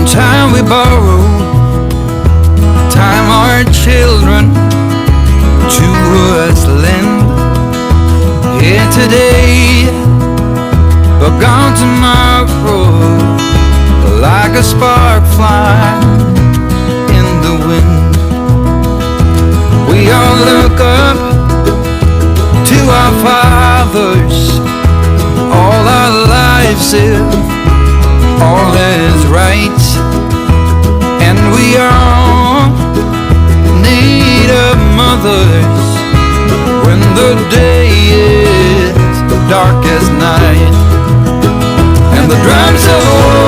On time we borrow, time our children to us lend. Here today, but gone tomorrow, like a spark flying in the wind. We all look up to our fathers, all our lives if all is right, and we all need of mothers when the day is dark as night, and the drums of